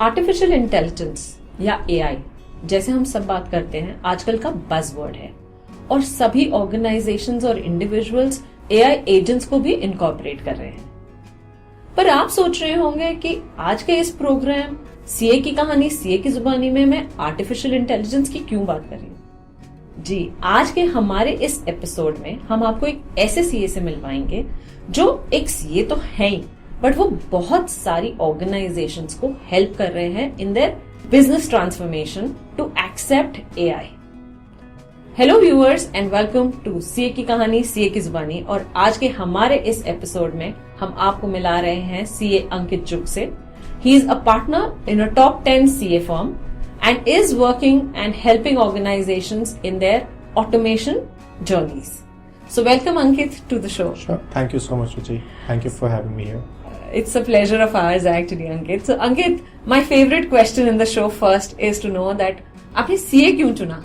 Artificial intelligence या AI जैसे हम सब बात करते हैं आजकल का बज़वर्ड है और सभी ऑर्गेनाइजेशंस और इंडिविजुअल्स एआई एजेंट्स को भी इनकॉर्पोरेट कर रहे हैं। पर आप सोच रहे होंगे कि आज के इस प्रोग्राम सीए की कहानी सीए की जुबानी में मैं आर्टिफिशियल इंटेलिजेंस की क्यों बात कर रही हूँ। जी, आज के हमारे इस एपिसोड में हम आपको एक ऐसे सीए से मिलवाएंगे जो एक सीए तो है ही, बट वो बहुत सारी ऑर्गेनाइजेशंस को हेल्प कर रहे हैं in their business transformation to accept AI. Hello viewers and welcome to CA की कहानी सीए की जुबानी। और आज के हमारे इस एपिसोड में हम आपको मिला रहे हैं सीए अंकित चुग से। He is a partner in a top 10 CA firm and is working and helping organizations in their automation journeys. So welcome Ankit to the show. Sure. Thank you so much, Ruchi. Thank you for having me here. It's a pleasure of ours actually, Ankit. So Ankit, my favorite question in the show first is to know that आपने CA क्यों चुना?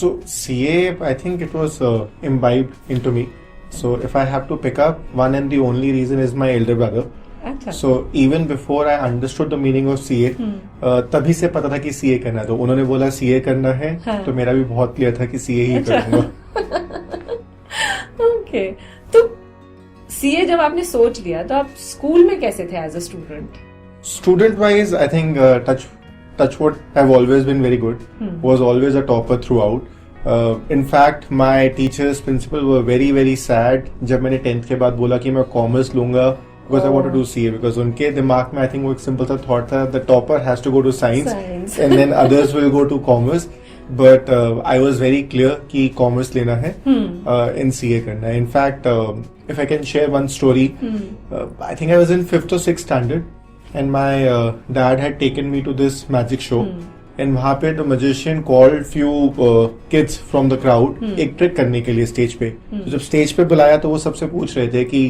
So CA, I think it was imbibed into me. So if I have to pick up, one and the only reason is my elder brother. So even before I understood the meaning of CA, तभी से पता था कि CA करना है। तो उन्होंने बोला CA करना है, तो मेरा भी बहुत क्लियर था कि CA ही करूंगा। ओके, तो CA जब आपने सोच लिया तो आप स्कूल में कैसे थे as a student? Student wise, I think touchwood, I've always been very good. Was always a topper throughout. In fact, my teachers, principal were very very sad जब मैंने 10th के बाद बोला कि मैं कॉमर्स लूंगा. Because I want to do CA, because उनके दिमाग में I think वो एक simple सा thought था, the topper has to go to science and then others will go to commerce. But I was very clear कि commerce लेना है, in CA करना है. In fact, if I can share one story, I think I was in 5th or 6th standard and my dad had taken me to this magic show. And वहाँ पे the magician called few kids from the crowd एक trick करने के लिए stage पे. तो जब stage पे बुलाया तो वो सबसे पूछ रहे थे कि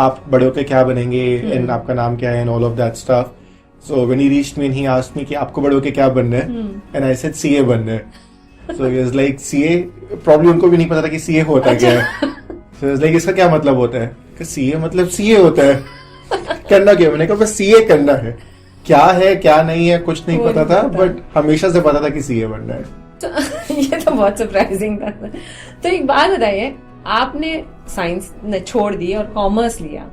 आप बड़े होके क्या बनेंगे एंड आपका नाम क्या है and all of that stuff. So when he reached me and he asked me कि आपको बड़े होके क्या बनना है, एंड आई सेड सीए बनना है. So he was like CA, probably उनको भी नहीं पता था कि सीए होता क्या है. सो ही वाज लाइक इसका क्या मतलब होता है? कि सीए मतलब सीए होता है. करना क्या? मैंने कहा बस सीए करना है. क्या है क्या नहीं है कुछ नहीं पता था, बट हमेशा से पता था कि सीए बनना है. तो ये तो बहुत सरप्राइजिंग था. तो एक बात बताइए, आपने साइंस छोड़ दी और कॉमर्स लिया,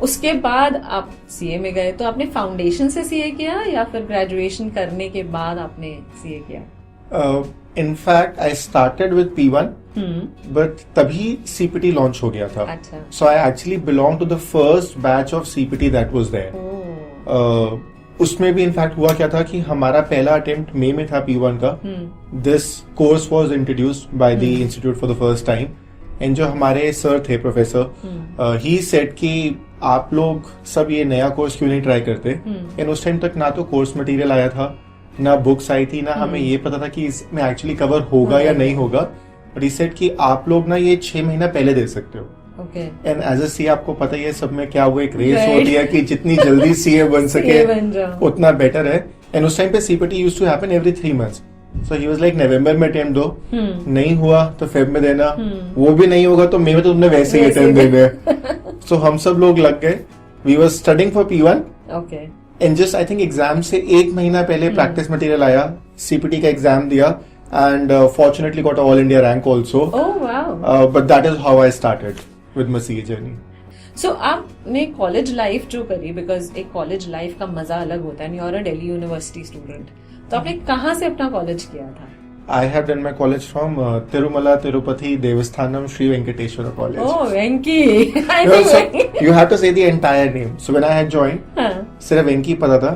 उसके बाद आप सीए में गए, तो आपने फाउंडेशन से सीए किया या फिर ग्रेजुएशन करने के बाद आपने सीए किया? In fact I started with P1, but तभी सीपीटी लॉन्च हो गया था. So I actually belong to the first batch of CPT that was there. उसमें भी इनफैक्ट हुआ क्या था कि हमारा पहला अटेम्प्ट मई में था P1 का. This course was introduced by the institute for the first time. And जो हमारे सर थे प्रोफेसर, ही सेड कि आप लोग सब ये नया कोर्स क्यों नहीं ट्राई करते. एंड उस टाइम तक ना तो कोर्स मटेरियल आया था, ना बुक्स आई थी, ना हमें ये पता था कि इसमें एक्चुअली कवर होगा या नहीं होगा. बट ही सेड कि आप लोग ना ये 6 महीना पहले दे सकते हो. एंड एज अ सीए आपको पता ही है सब में क्या वो एक रेस होती है कि जितनी जल्दी सीए बन सके उतना बेटर है. एंड उस टाइम पे CPT used to happen every 3 months. So he was like November में अटेम्प्ट दो, नहीं हुआ तो फेब में देना, वो भी नहीं होगा तो मई में तो तुमने वैसे ही अटेम्प्ट देना. सो हम सब लोग लग गए. We were studying for P1. And just I think exam से 1 महीना पहले प्रैक्टिस मटेरियल आया, सीपीटी का एग्जाम दिया and fortunately got all India rank also. But that is how I started with my CA journey. So आपने college life जो करी, because एक कॉलेज लाइफ का मजा अलग होता है, you are a Delhi university student, तो आपने कहाँ से अपना कॉलेज किया था? I have done my college from Tirumala Tirupati Devasthanam Sri Venkateshwara College. Oh, Venki! You have to say the entire name. So when I had joined, सिर्फ वेंकी पता था,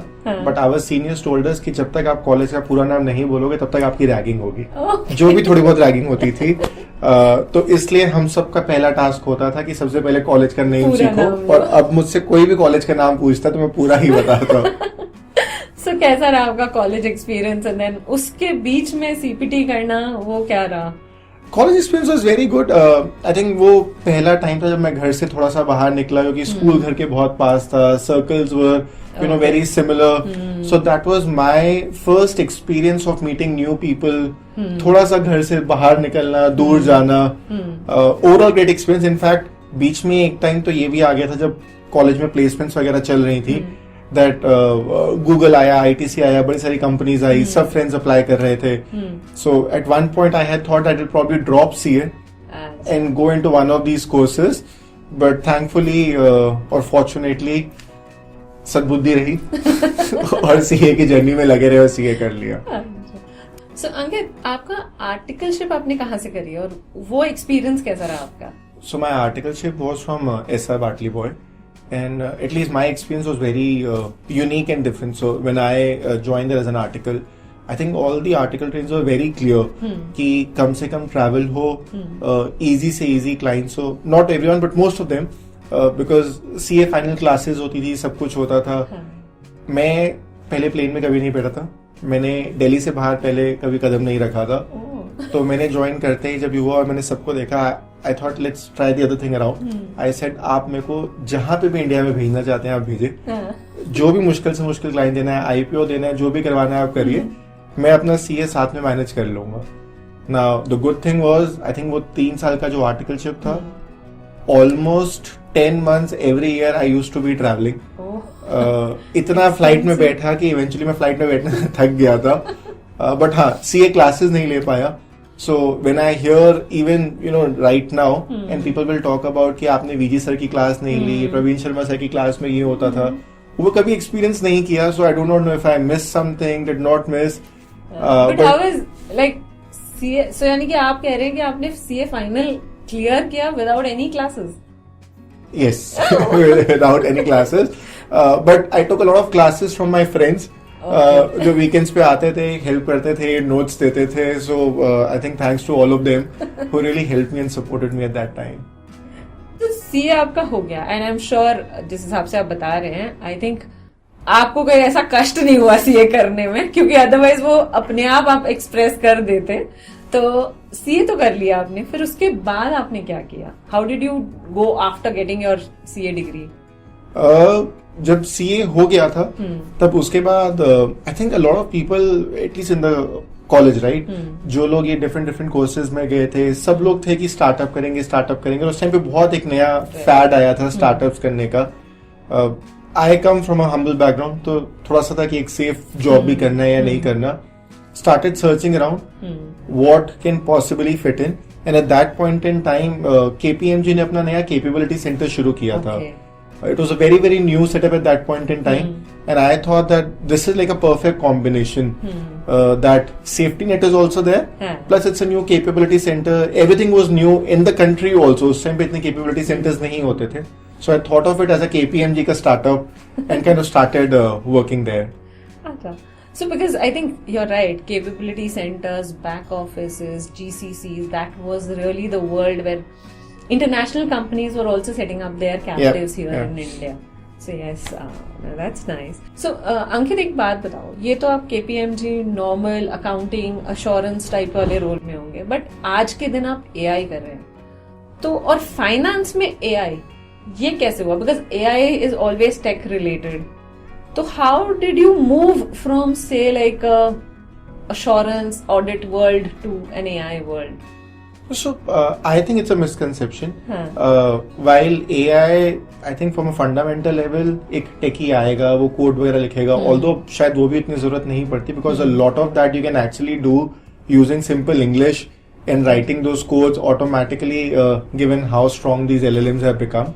but our seniors told us कि जब तक आप college का पूरा नाम नहीं बोलोगे तब तक आपकी रैगिंग होगी. जो भी थोड़ी बहुत रैगिंग होती थी. तो इसलिए हम सबका पहला टास्क होता था कि सबसे पहले कॉलेज का नेम सीखो. और अब मुझसे कोई भी कॉलेज का नाम पूछता तो मैं पूरा ही बताता. So, कैसा रहा आपका कॉलेज एक्सपीरियंस एंड देन उसके बीच में सीपीटी करना, वो क्या रहा? College experience was very good. I think वो पहला टाइम था जब मैं घर से थोड़ा सा बाहर निकला, क्योंकि स्कूल घर के बहुत पास था, circles were very similar. So that was my first experience of meeting new people. थोड़ा सा घर से बाहर निकलना, दूर जाना. Overall great experience. In fact, बीच में एक टाइम तो ये भी आ गया था जब कॉलेज में प्लेसमेंट्स वगैरह चल रही थी. दैट गूगल आया, ITC आया, बड़ी सारी कंपनीज आई, सब फ्रेंड्स अप्लाई कर रहे थे. So at one point I had thought I will probably drop CA and go into one of these courses, but thankfully or fortunately सद्बुद्धि रही और CA की जर्नी में लगे रहे और CA कर लिया. So अंकित, आपका आर्टिकलशिप आपने कहाँ से करी और वो एक्सपीरियंस कैसा रहा आपका? So my articleship was from SR Bartley Boyd, and at least my experience was very unique and different. So when I joined there as an article, I think all the article trains were very clear कि कम से कम travel हो, easy से easy clients हो, not everyone but most of them, because CA final classes होती थी, सब कुछ होता था. मैं पहले प्लेन में कभी नहीं बैठा था, मैंने दिल्ली से बाहर पहले कभी कदम नहीं रखा था. तो मैंने ज्वाइन करते ही जब हुआ और मैंने सबको देखा, I thought let's try the other thing around. I said आप मेरे को जहां पे भी इंडिया में भेजना चाहते हैं आप भेजे, जो भी मुश्किल से मुश्किल क्लाइंट देना है, IPO देना है, जो भी करवाना है आप करिए, मैं अपना CA साथ में मैनेज कर लूंगा. Now the good thing was, I think वो 3 साल का जो आर्टिकलशिप था, almost 10 months every year I used to be traveling. इतना फ्लाइट में बैठा कि इवेंचुअली मैं फ्लाइट में बैठने थक गया था. बट हाँ, CA क्लासेस नहीं ले पाया. So when I hear even right now and people will talk about कि आपने VG सर की क्लास नहीं ली, प्रवीण शर्मा सर की क्लास में ये होता था, वो कभी एक्सपीरियंस नहीं किया. So I do not know if I missed something, did not miss. But how is like CA? So यानी कि आप कह रहे हैं कि आपने CA फाइनल क्लियर किया without any classes? Yes, without any classes. But I took a lot of classes from my friends. जो वीकेंड्स पे आते थे, हेल्प करते थे, नोट्स देते थे. So I think thanks to all of them who really help me and supported me at that time. तो CA आपका हो गया एंड आई एम श्योर जिस हिसाब से आप बता रहे हैं, आई थिंक आपको कोई ऐसा कष्ट नहीं हुआ CA करने में, क्योंकि अदरवाइज वो अपने आप एक्सप्रेस कर देते. तो CA तो कर लिया आपने, फिर उसके बाद आपने क्या किया? How did you go after getting your CA degree? जब CA हो गया था तब उसके बाद I think a lot of people at least in the college, right, जो लोग ये डिफरेंट कोर्सेज में गए थे, सब लोग थे कि स्टार्टअप करेंगे. उस टाइम पे बहुत एक नया फैड आया था स्टार्टअप्स करने का. I come from a humble background, तो थोड़ा सा था कि एक सेफ जॉब भी करना है या नहीं करना. Started searching around what can possibly fit in, and at that point in time KPMG ने अपना नया कैपेबिलिटी सेंटर शुरू किया था. It was a very new setup at that point in time, and I thought that this is like a perfect combination. That safety net is also there, plus it's a new capability center. Everything was new in the country also. उस time पे इतने capability centers नहीं होते थे. So I thought of it as a KPMG का startup and kind of started working there. अच्छा. So because I think you're right, capability centers, back offices, GCCs, that was really the world where international companies were also setting up their captives here in India. So yes, that's nice. So अंकित, एक बात बताओ, ये तो आप KPMG normal accounting assurance type वाले role में होंगे, but आज के दिन आप AI कर रहे हैं, तो और फाइनेंस में AI ये कैसे हुआ? Because AI is always tech related. तो how did you move from से like assurance audit world to an AI world? So I think it's a misconception. While AI, I think from a fundamental level, एक टेकी आएगा, वो code वगैरह लिखेगा, although शायद वो भी इतनी जरूरत नहीं पड़ती, because a lot of that you can actually do using simple English and writing those codes automatically, given how strong these LLMs have become.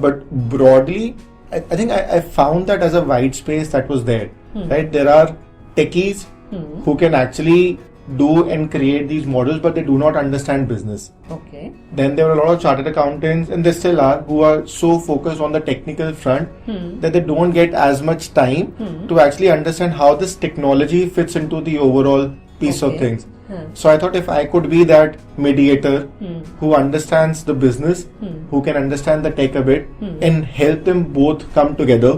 But broadly, I think I found that as a white space that was there. Right, there are techies who can actually do and create these models, but they do not understand business. Okay. Then there were a lot of chartered accountants, and they still are, who are so focused on the technical front that they don't get as much time to actually understand how this technology fits into the overall piece of things. So I thought if I could be that mediator who understands the business, who can understand the tech a bit, and help them both come together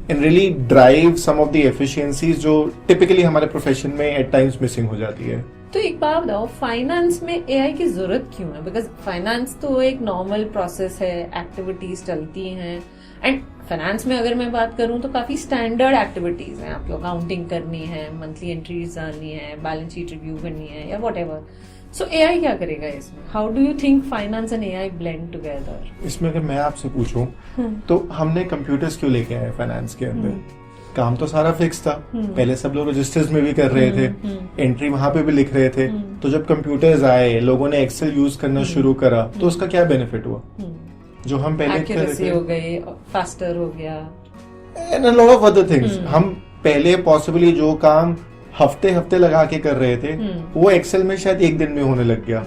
and really drive some of the efficiencies जो typically हमारे profession में at times missing हो जाती है. तो एक बात बताओ, फाइनेंस में AI की जरूरत क्यों है? बिकॉज फाइनेंस तो एक नॉर्मल प्रोसेस है, एक्टिविटीज चलती हैं, एंड फाइनेंस में अगर मैं बात करूं तो काफी स्टैंडर्ड एक्टिविटीज हैं. आपको अकाउंटिंग करनी है, मंथली एंट्रीज डालनी है, बैलेंस शीट रिव्यू करनी है या व्हाटएवर. So AI क्या करेगा इसमें? How do you think finance and AI blend together? इसमें अगर मैं आपसे पूछूं तो हमने कंप्यूटर्स क्यों लेके आए फाइनेंस के अंदर? काम तो सारा फिक्स था। पहले सब लोग रजिस्टर्स में भी कर रहे थे, एंट्री वहां पे भी लिख रहे थे। तो जब कंप्यूटर्स आए, लोगों ने एक्सेल यूज करना शुरू करा, तो उसका क्या बेनिफिट हुआ? जो हम पहले Accuracy हो गई, faster हो गया, and a lot of other things. हम पहले पॉसिबली जो काम हफ्ते हफ्ते लगा के कर रहे थे, वो एक्सेल में शायद एक दिन में होने लग गया।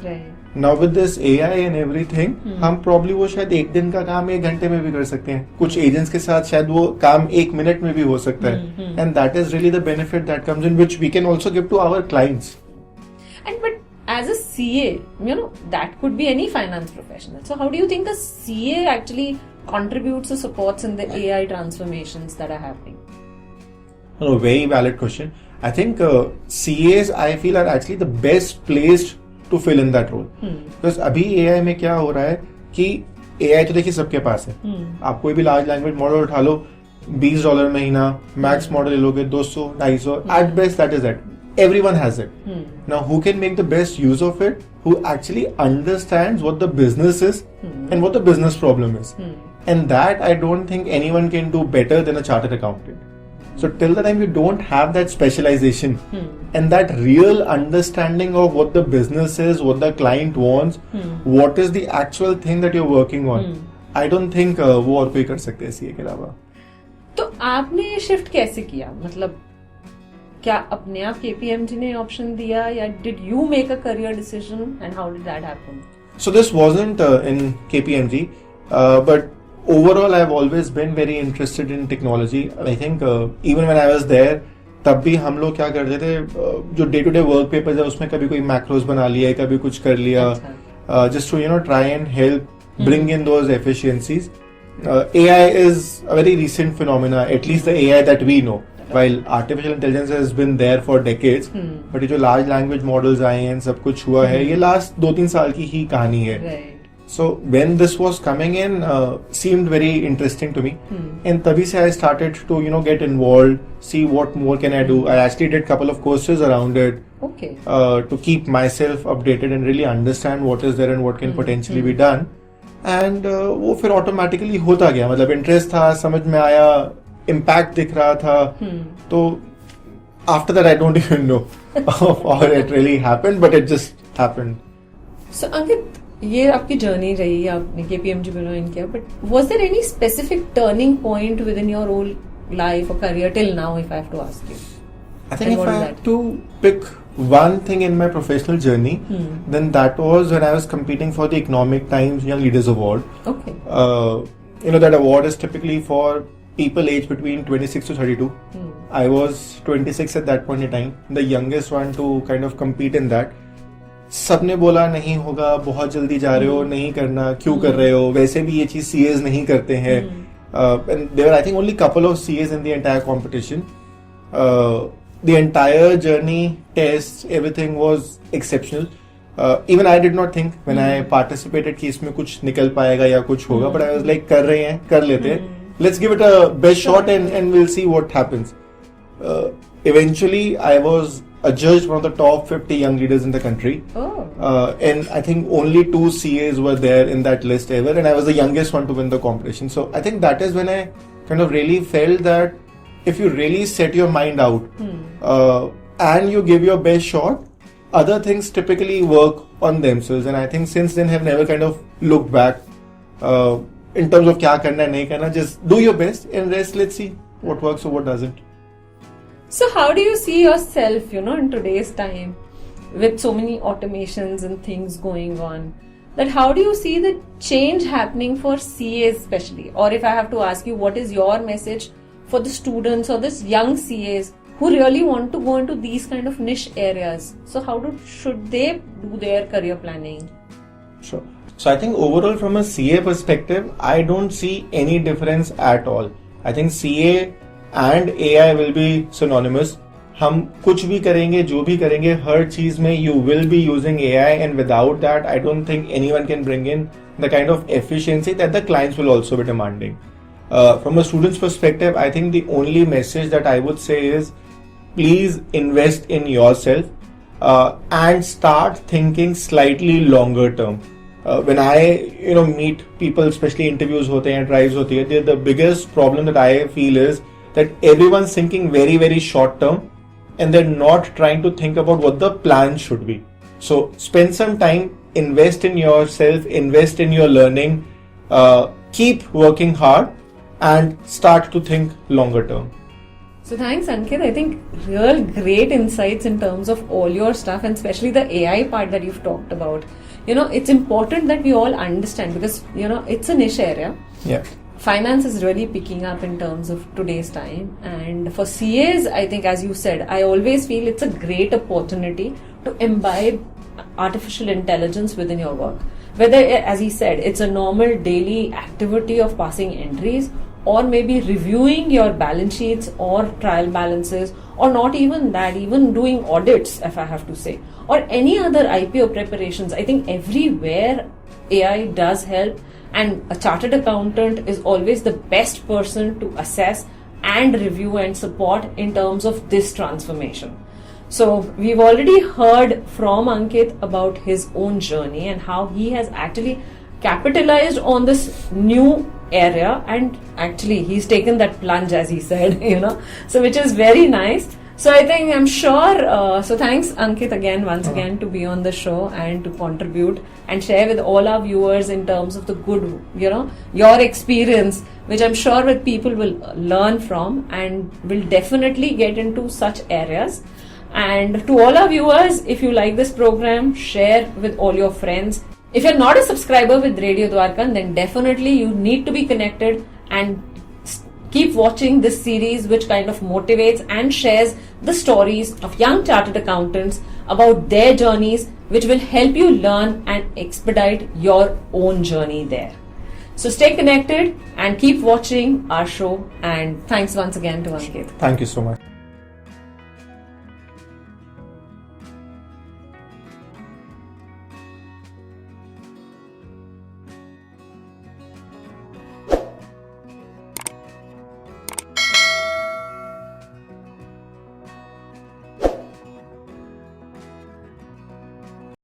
Now with this AI and everything, हम प्रॉब्ली वो शायद एक दिन का काम 1 घंटे में भी कर सकते हैं। कुछ एजेंट्स के साथ शायद वो काम 1 मिनट में भी हो सकता है। And that is really the benefit that comes in, which we can also give to our clients. And but as a CA, you know, that could be any finance professional. So how do you think a CA actually contributes or supports in the AI transformations that are happening? No, very valid question. I think CAs, I feel, are actually the best placed to fill in that role. Because अभी AI में क्या हो रहा है कि AI तो देखिए सबके पास है। आप कोई भी लार्ज लैंग्वेज मॉडल उठा लो, $20 महीना, मैक्स मॉडल ले लोगे 200, 250, at best that is it. Everyone has it. Now, who can make the best use of it? Who actually understands what the business is and what the business problem is. And that I don't think anyone can do better than a chartered accountant. So till the time you don't have that specialization and that real understanding of what the business is, what the client wants, what is the actual thing that you're working on, I don't think वो और कोई कर सकते हैं CA के अलावा। तो आपने ये शिफ्ट कैसे किया? मतलब क्या अपने आप KPMG ने ऑप्शन दिया या did you make a career decision and how did that happen? So this wasn't in KPMG, but overall I've always been very interested in technology. I think even when I was there, तब भी हम लोग क्या करते थे, जो day to day work papers है उसमें कभी कोई मैक्रोस बना लिया, कभी कुछ कर लिया, just to try and help bring in those efficiencies. AI is a very recent phenomena, at least the AI that we know. While artificial intelligence has been there for decades, but ये जो large language models आए हैं, सब कुछ हुआ है, ये last 2-3 साल की ही कहानी है। So when this was coming in, seemed very interesting to me, and तभी से I started to get involved, see what more can I do. I actually did couple of courses around it, to keep myself updated and really understand what is there and what can potentially be done. And वो फिर automatically होता गया, मतलब interest था, समझ में आया, impact दिख रहा था, तो after that I don't even know how it really happened, but it just happened. So Ankit, ये आपकी जर्नी रही, आपने KPMG में ज्वाइन किया, but was there any specific turning point within your whole life or career till now, if I have to ask you? I think if I had to pick one thing in my professional journey, then that was when I was competing for the Economic Times Young Leaders Award. Okay. That award is typically for people aged between 26 to 32. I was 26 at that point in time, the youngest one to kind of compete in that. सबने बोला नहीं होगा, बहुत जल्दी जा रहे हो, नहीं करना, क्यों कर रहे हो, वैसे भी ये चीज CAs नहीं करते हैं। And there were, I think, only couple of CAs in the entire competition. The entire journey, tests, everything was exceptional. Even I did not think when I participated कि इसमें कुछ निकल पाएगा या कुछ होगा, but I was like, कर रहे हैं, कर लेते हैं, let's give it a best shot and we'll see what happens. Eventually, I was adjudged one of the top 50 young leaders in the country. And I think only 2 CAs were there in that list ever, and I was the youngest one to win the competition. So I think that is when I kind of really felt that if you really set your mind out and you give your best shot, other things typically work on themselves. And I think since then have never kind of looked back in terms of kya karna nahi karna. Just do your best and rest. Let's see what works or what doesn't. So how do you see yourself, in today's time with so many automations and things going on, that how do you see the change happening for CAs especially? Or if I have to ask you, what is your message for the students or this young CAs who really want to go into these kind of niche areas? So how should they do their career planning? Sure. So I think overall from a CA perspective, I don't see any difference at all. I think CA and AI will be synonymous. हम कुछ भी करेंगे, जो भी करेंगे, हर चीज में you will be using AI, and without that, I don't think anyone can bring in the kind of efficiency that the clients will also be demanding. From a student's perspective, I think the only message that I would say is, please invest in yourself. and start thinking slightly longer term. When I meet people, especially interviews hote hain, drives hote hain, the biggest problem that I feel is that everyone's thinking very, very short term, and they're not trying to think about what the plan should be. So spend some time, invest in yourself, invest in your learning, keep working hard, and start to think longer term. So thanks, Ankit. I think real great insights in terms of all your stuff, and especially the AI part that you've talked about. It's important that we all understand, because it's a niche area. Yeah. Finance is really picking up in terms of today's time, and for CAs, I think, as you said, I always feel it's a great opportunity to imbibe artificial intelligence within your work. Whether, as he said, it's a normal daily activity of passing entries, or maybe reviewing your balance sheets or trial balances, or not even that, even doing audits, if I have to say, or any other IPO preparations. I think everywhere AI does help, and a chartered accountant is always the best person to assess and review and support in terms of this transformation. So we've already heard from Ankit about his own journey and how he has actually capitalized on this new area, and actually he's taken that plunge, as he said, so which is very nice. So I think, I'm sure, so thanks Ankit again, once again, to be on the show and to contribute and share with all our viewers in terms of the good, your experience, which I'm sure that people will learn from and will definitely get into such areas. And to all our viewers, if you like this program, share with all your friends. If you're not a subscriber with Radio Dwarka, then definitely you need to be connected and keep watching this series, which kind of motivates and shares the stories of young chartered accountants about their journeys, which will help you learn and expedite your own journey there. So stay connected and keep watching our show. And thanks once again to Ankit. Thank you so much.